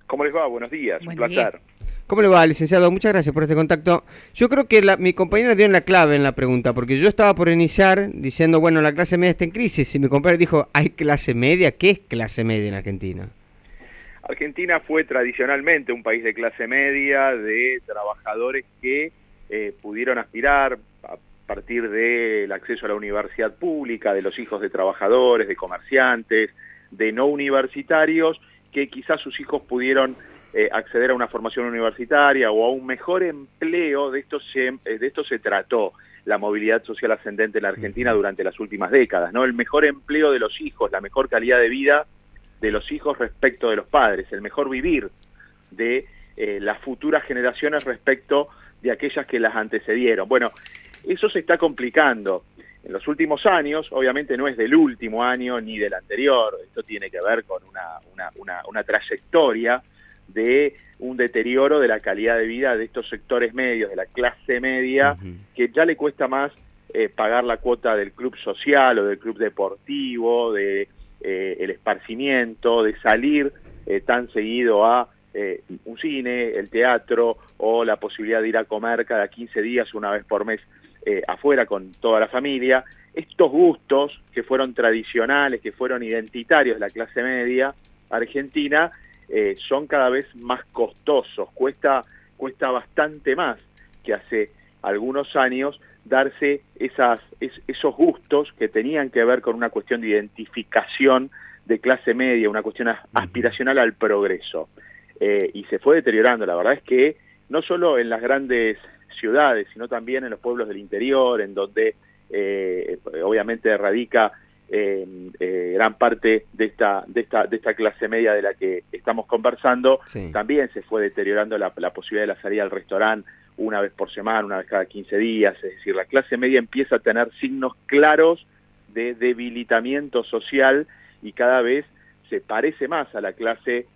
¿Cómo les va? Buenos días, Buen un día. placer. ¿Cómo le va, licenciado? Muchas gracias por este contacto. Yo creo que mi compañera dio en la clave en la pregunta, porque yo estaba por iniciar diciendo, bueno, la clase media está en crisis, y mi compañero dijo, ¿hay clase media? ¿Qué es clase media en Argentina? Argentina fue tradicionalmente un país de clase media, de trabajadores que pudieron aspirar a partir del acceso a la universidad pública, de los hijos de trabajadores, de comerciantes, de no universitarios, que quizás sus hijos pudieron acceder a una formación universitaria o a un mejor empleo. De esto se trató la movilidad social ascendente en la Argentina durante las últimas décadas, ¿no? El mejor empleo de los hijos, la mejor calidad de vida de los hijos respecto de los padres, el mejor vivir de las futuras generaciones respecto de aquellas que las antecedieron. Bueno, eso se está complicando en los últimos años. Obviamente no es del último año ni del anterior, esto tiene que ver con una trayectoria de un deterioro de la calidad de vida de estos sectores medios, de la clase media, que ya le cuesta más pagar la cuota del club social o del club deportivo, de el esparcimiento, de salir tan seguido a un cine, el teatro, o la posibilidad de ir a comer cada 15 días, una vez por mes, afuera con toda la familia. Estos gustos que fueron tradicionales, que fueron identitarios de la clase media argentina, son cada vez más costosos. Cuesta bastante más que hace algunos años darse esos gustos que tenían que ver con una cuestión de identificación de clase media, una cuestión aspiracional al progreso. Y se fue deteriorando. La verdad es que no solo en las grandes ciudades, sino también en los pueblos del interior, en donde obviamente radica gran parte de esta clase media de la que estamos conversando. Sí. También se fue deteriorando la posibilidad de la salida al restaurante una vez por semana, una vez cada 15 días. Es decir, la clase media empieza a tener signos claros de debilitamiento social y cada vez se parece más a la clase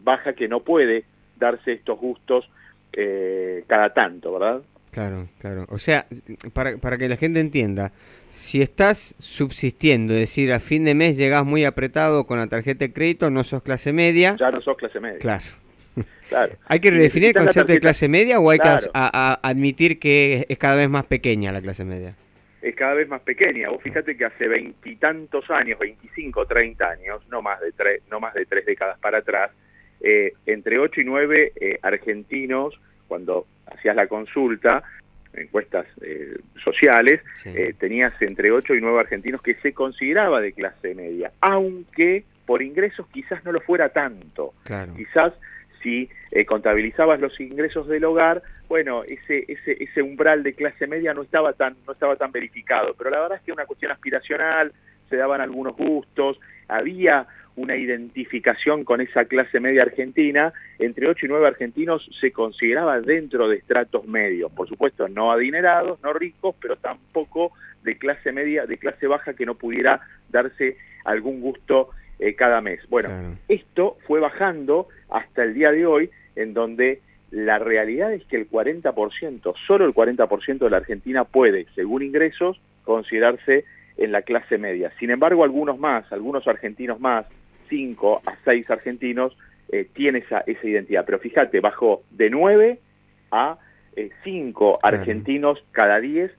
baja, que no puede darse estos gustos cada tanto, ¿verdad? Claro, claro. O sea, para que la gente entienda, si estás subsistiendo, es decir, a fin de mes llegás muy apretado con la tarjeta de crédito, no sos clase media. Ya no sos clase media. Claro. Claro. ¿Hay que redefinir el concepto de clase media o hay claro. que admitir que es cada vez más pequeña la clase media? Es cada vez más pequeña. Vos fíjate que hace 20 y tantos años, 25, 30 años, no más de 3 décadas para atrás, entre 8 y 9 argentinos, cuando hacías la consulta, encuestas sociales, sí, tenías entre 8 y 9 argentinos que se consideraba de clase media, aunque por ingresos quizás no lo fuera tanto. Claro. Quizás si contabilizabas los ingresos del hogar, bueno, ese umbral de clase media no estaba tan verificado, pero la verdad es que una cuestión aspiracional, se daban algunos gustos, había una identificación con esa clase media argentina. Entre 8 y 9 argentinos se consideraba dentro de estratos medios, por supuesto no adinerados, no ricos, pero tampoco de clase media, de clase baja, que no pudiera darse algún gusto cada mes. Bueno, claro, esto fue bajando hasta el día de hoy, en donde la realidad es que el 40%, solo el 40% de la Argentina puede, según ingresos, considerarse en la clase media. Sin embargo, algunos argentinos más, 5 a 6 argentinos, tienen esa identidad. Pero fíjate, bajó de 9 a 5 argentinos cada 10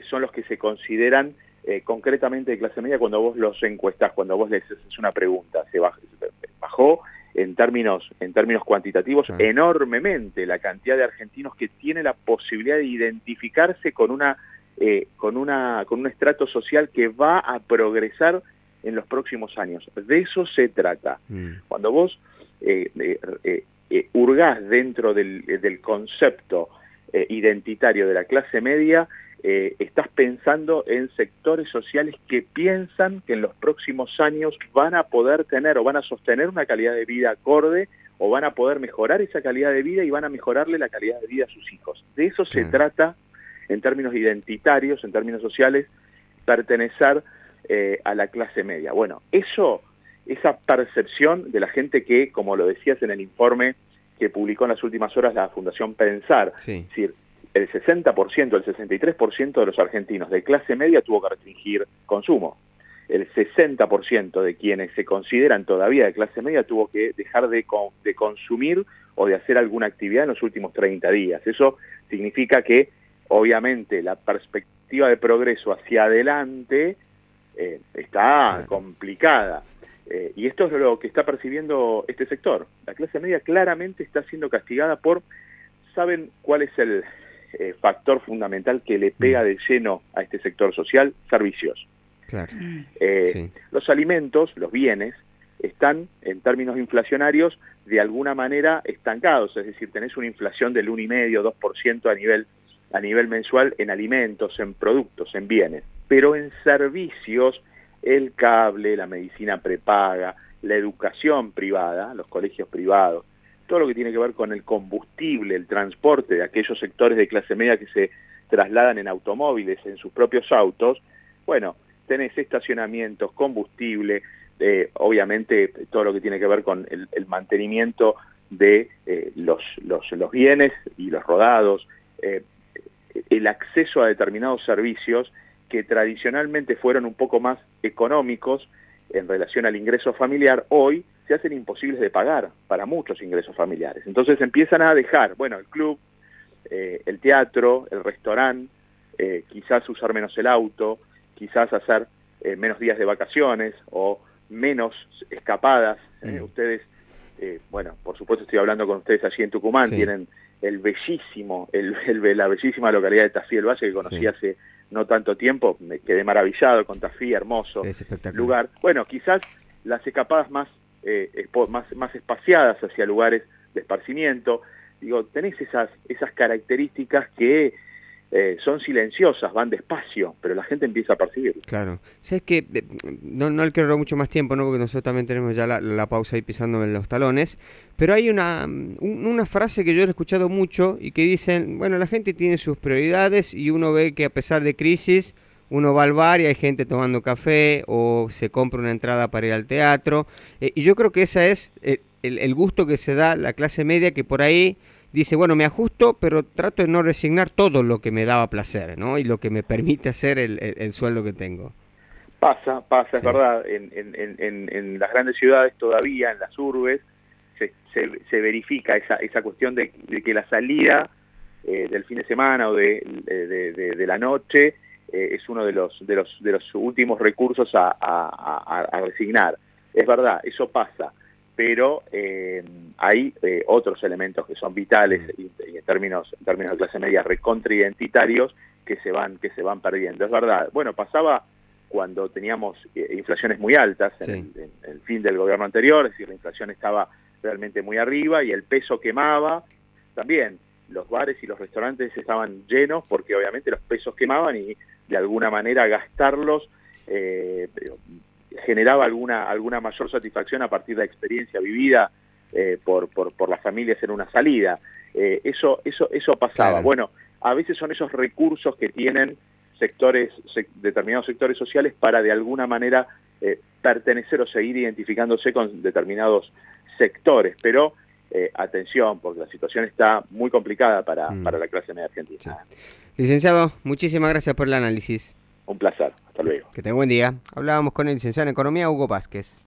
son los que se consideran concretamente de clase media cuando vos los encuestás, cuando vos les haces una pregunta. Bajó en términos cuantitativos enormemente la cantidad de argentinos que tiene la posibilidad de identificarse con un estrato social que va a progresar en los próximos años. De eso se trata. Cuando vos hurgás dentro del concepto identitario de la clase media, estás pensando en sectores sociales que piensan que en los próximos años van a poder tener o van a sostener una calidad de vida acorde, o van a poder mejorar esa calidad de vida y van a mejorarle la calidad de vida a sus hijos. De eso se trata en términos identitarios, en términos sociales, pertenecer a la clase media. Bueno, esa percepción de la gente que, como lo decías en el informe que publicó en las últimas horas la Fundación Pensar, sí, es decir, el 60%, el 63% de los argentinos de clase media tuvo que restringir consumo. el 60% de quienes se consideran todavía de clase media tuvo que dejar de consumir o de hacer alguna actividad en los últimos 30 días. Eso significa que, obviamente, la perspectiva de progreso hacia adelante está complicada. Y esto es lo que está percibiendo este sector. La clase media claramente está siendo castigada por... ¿Saben cuál es el factor fundamental que le pega de lleno a este sector social? Servicios. Claro. Sí. Los alimentos, los bienes, están en términos inflacionarios de alguna manera estancados, es decir, tenés una inflación del 1,5, 2% a nivel mensual en alimentos, en productos, en bienes, pero en servicios, el cable, la medicina prepaga, la educación privada, los colegios privados, todo lo que tiene que ver con el combustible, el transporte de aquellos sectores de clase media que se trasladan en automóviles, en sus propios autos, bueno, tenés estacionamientos, combustible, obviamente todo lo que tiene que ver con el mantenimiento de los bienes y los rodados, el acceso a determinados servicios que tradicionalmente fueron un poco más económicos en relación al ingreso familiar, hoy se hacen imposibles de pagar para muchos ingresos familiares. Entonces empiezan a dejar, bueno, el club, el teatro, el restaurante, quizás usar menos el auto, quizás hacer menos días de vacaciones o menos escapadas. Ustedes, bueno, por supuesto estoy hablando con ustedes allí en Tucumán, tienen el bellísimo, la bellísima localidad de Tafí del Valle que conocí hace no tanto tiempo, me quedé maravillado con Tafí, hermoso lugar. Bueno, quizás las escapadas más espaciadas hacia lugares de esparcimiento, digo, tenés esas características que son silenciosas, van despacio, pero la gente empieza a percibirlo. Claro. ¿Sabes qué? No le quiero dar mucho más tiempo, ¿no? Porque nosotros también tenemos ya la pausa ahí pisando en los talones, pero hay una frase que yo he escuchado mucho y que dicen, bueno, la gente tiene sus prioridades y uno ve que a pesar de crisis, uno va al bar y hay gente tomando café o se compra una entrada para ir al teatro, y yo creo que ese es el gusto que se da la clase media, que por ahí dice, bueno, me ajusto, pero trato de no resignar todo lo que me daba placer, ¿no? Y lo que me permite hacer el sueldo que tengo. Pasa, es verdad. En las grandes ciudades todavía, en las urbes, se verifica esa cuestión de que la salida del fin de semana o de la noche es uno de los últimos recursos a resignar. Es verdad, eso pasa. Pero hay otros elementos que son vitales y en términos de clase media recontraidentitarios que se van perdiendo. Es verdad. Bueno, pasaba cuando teníamos inflaciones muy altas en el fin del gobierno anterior, es decir, la inflación estaba realmente muy arriba y el peso quemaba. También los bares y los restaurantes estaban llenos porque obviamente los pesos quemaban y de alguna manera gastarlos generaba alguna mayor satisfacción a partir de la experiencia vivida por las familias en una salida. Eso pasaba. Claro. Bueno, a veces son esos recursos que tienen determinados sectores sociales para de alguna manera pertenecer o seguir identificándose con determinados sectores, pero atención, porque la situación está muy complicada para la clase media argentina. Sí. Licenciado, muchísimas gracias por el análisis. Un placer, hasta luego. Que tenga buen día. Hablábamos con el licenciado en Economía, Hugo Vázquez.